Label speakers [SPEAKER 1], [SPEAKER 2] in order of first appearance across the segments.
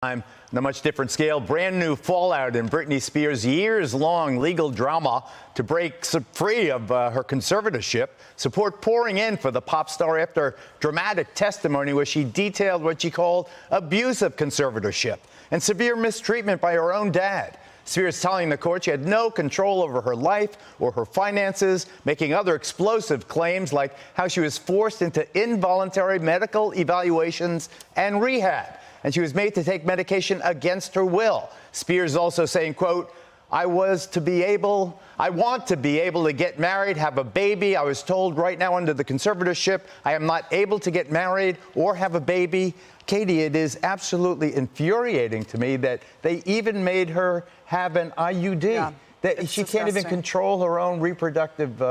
[SPEAKER 1] On a much different scale, brand new fallout in Britney Spears' years-long legal drama to break free of her conservatorship. Support pouring in for the pop star after dramatic testimony where she detailed what she called abusive conservatorship and severe mistreatment by her own dad. Spears telling the court she had no control over her life or her finances, making other explosive claims like how she was forced into involuntary medical evaluations and rehab, and she was made to take medication against her will. Spears also saying, quote, I want to be able to get married, have a baby. I was told right now under the conservatorship, I am not able to get married or have a baby. Katie, it is absolutely infuriating to me that they even made her have an IUD.
[SPEAKER 2] Yeah,
[SPEAKER 1] that she can't even control her own reproductive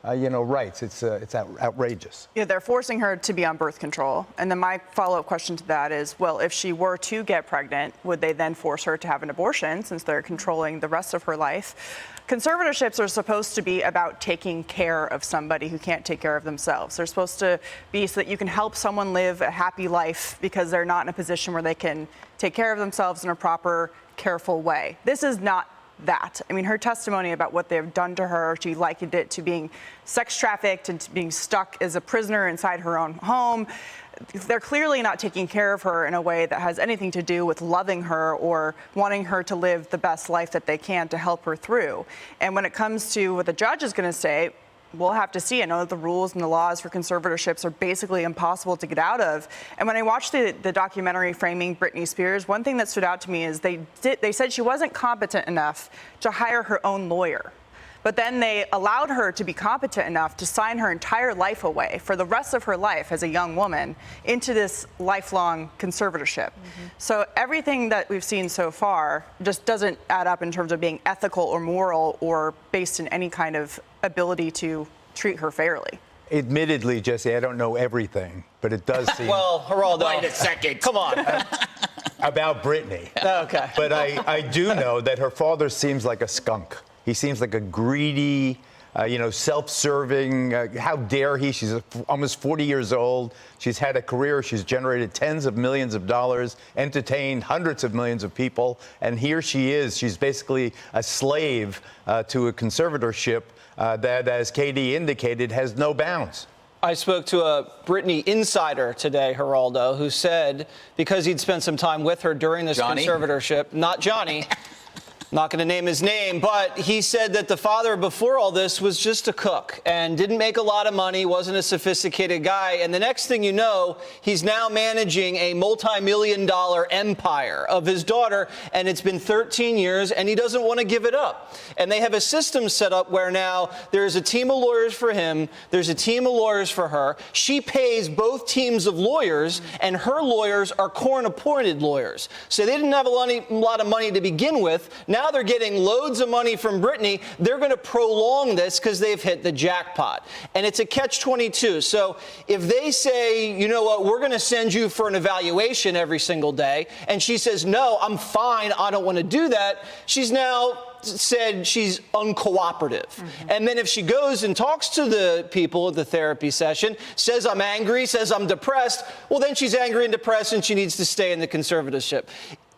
[SPEAKER 1] rights. It's outrageous.
[SPEAKER 2] Yeah, they're forcing her to be on birth control. And then my follow-up question to that is, well, if she were to get pregnant, would they then force her to have an abortion since they're controlling the rest of her life? Conservatorships are supposed to be about taking care of somebody who can't take care of themselves. They're supposed to be so that you can help someone live a happy life because they're not in a position where they can take care of themselves in a proper, careful way. This is not that. I mean, her testimony about what they've done to her, she likened it to being sex trafficked and to being stuck as a prisoner inside her own home. They're clearly not taking care of her in a way that has anything to do with loving her or wanting her to live the best life that they can to help her through. And when it comes to what the judge is going to say, we'll have to see. I know that the rules and the laws for conservatorships are basically impossible to get out of. And when I watched the documentary Framing Britney Spears, one thing that stood out to me is they said she wasn't competent enough to hire her own lawyer. But then they allowed her to be competent enough to sign her entire life away for the rest of her life as a young woman into this lifelong conservatorship. So everything that we've seen so far just doesn't add up in terms of being ethical or moral or based in any kind of ability to treat her fairly.
[SPEAKER 1] Admittedly, Jesse, I don't know everything, but it does seem...
[SPEAKER 3] Well, Geraldo,
[SPEAKER 4] wait a second.
[SPEAKER 3] Come on.
[SPEAKER 1] about Britney.
[SPEAKER 3] Okay.
[SPEAKER 1] But I do know that her father seems like a skunk. He seems like a greedy, self-serving. How dare he? She's almost 40 years old. She's had a career. She's generated tens of millions of dollars, entertained hundreds of millions of people. And here she is. She's basically a slave to a conservatorship that, as Katie indicated, has no bounds.
[SPEAKER 3] I spoke to a Britney insider today, Geraldo, who said because he'd spent some time with her during this conservatorship, not Johnny, not going to name his name, but he said that the father before all this was just a cook and didn't make a lot of money, wasn't a sophisticated guy. And the next thing you know, he's now managing a multi-million-dollar empire of his daughter, and it's been 13 years, and he doesn't want to give it up. And they have a system set up where now there's a team of lawyers for him, there's a team of lawyers for her. She pays both teams of lawyers, and her lawyers are court-appointed lawyers. So they didn't have a lot of money to begin with. Now they're getting loads of money from Britney. They're going to prolong this because they've hit the jackpot. And it's a catch-22. So if they say, you know what, we're going to send you for an evaluation every single day, and she says, no, I'm fine, I don't want to do that, she's now said she's uncooperative. And then if she goes and talks to the people at the therapy session, says I'm angry, says I'm depressed, well, then she's angry and depressed and she needs to stay in the conservatorship.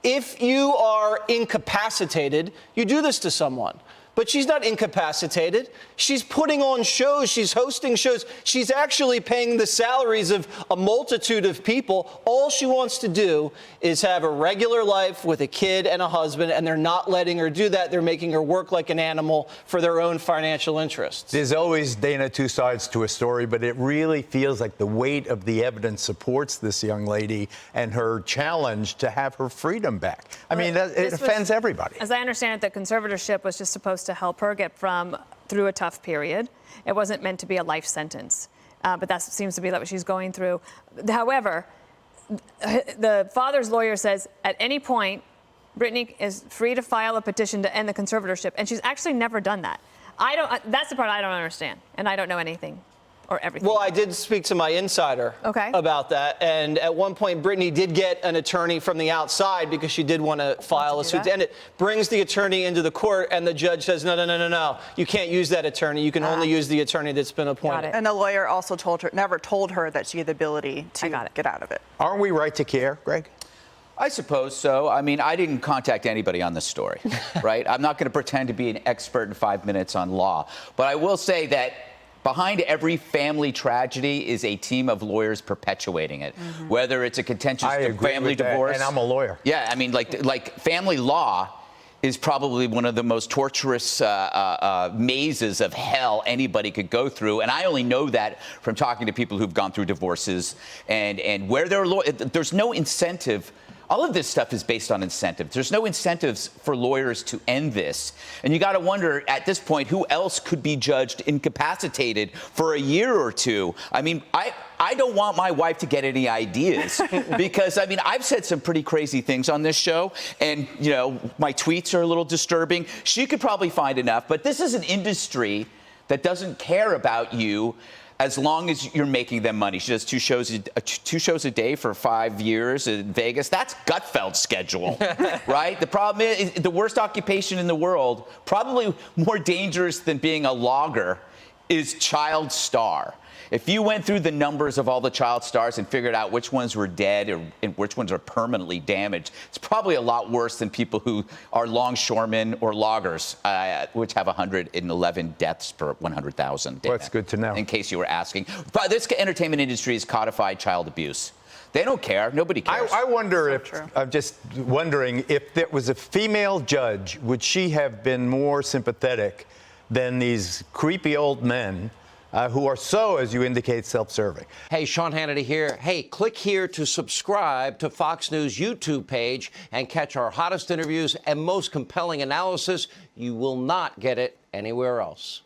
[SPEAKER 3] If you are incapacitated, you do this to someone. But she's not incapacitated. She's putting on shows. She's hosting shows. She's actually paying the salaries of a multitude of people. All she wants to do is have a regular life with a kid and a husband, and they're not letting her do that. They're making her work like an animal for their own financial interests.
[SPEAKER 1] There's always, Dana, two sides to a story, but it really feels like the weight of the evidence supports this young lady and her challenge to have her freedom back. I mean, it offends everybody.
[SPEAKER 5] As I understand it, the conservatorship was just supposed to help her get through a tough period. It wasn't meant to be a life sentence, but that seems to be what she's going through. However, the father's lawyer says at any point, Britney is free to file a petition to end the conservatorship, and she's actually never done that. That's the part I don't understand, and I don't know anything or everything.
[SPEAKER 3] Well, I did speak to my insider about that, and at one point Britney did get an attorney from the outside because she did want to file a suit, and it brings the attorney into the court, and the judge says, no, you can't use that attorney. You can only use the attorney that's been appointed.
[SPEAKER 2] And the lawyer also never told her that she had the ability to get out of it.
[SPEAKER 1] Aren't we right to care, Greg?
[SPEAKER 4] I suppose so. I mean, I didn't contact anybody on this story, right? I'm not going to pretend to be an expert in 5 minutes on law. But I will say that behind every family tragedy is a team of lawyers perpetuating it, whether it's a contentious family divorce.
[SPEAKER 1] And I'm a lawyer.
[SPEAKER 4] Yeah, I mean, like family law is probably one of the most torturous mazes of hell anybody could go through. And I only know that from talking to people who've gone through divorces and where there's no incentive. All of this stuff is based on incentives. There's no incentives for lawyers to end this. And you got to wonder at this point, who else could be judged incapacitated for a year or two? I mean, I don't want my wife to get any ideas because, I mean, I've said some pretty crazy things on this show. And, you know, my tweets are a little disturbing. She could probably find enough. But this is an industry that doesn't care about you as long as you're making them money. She does two shows a day for 5 years in Vegas. That's Gutfeld's schedule, right? The problem is the worst occupation in the world, probably more dangerous than being a logger, is child star. If you went through the numbers of all the child stars and figured out which ones were dead and which ones are permanently damaged, it's probably a lot worse than people who are longshoremen or loggers, which have 111 deaths per 100,000.
[SPEAKER 1] Well, that's good to know.
[SPEAKER 4] In case you were asking. But this entertainment industry has codified child abuse. They don't care. Nobody cares.
[SPEAKER 1] I wonder
[SPEAKER 2] true.
[SPEAKER 1] I'm just wondering if there was a female judge, would she have been more sympathetic than these creepy old men who are so, as you indicate, self-serving?
[SPEAKER 6] Hey, Sean Hannity here. Hey, click here to subscribe to Fox News YouTube page and catch our hottest interviews and most compelling analysis. You will not get it anywhere else.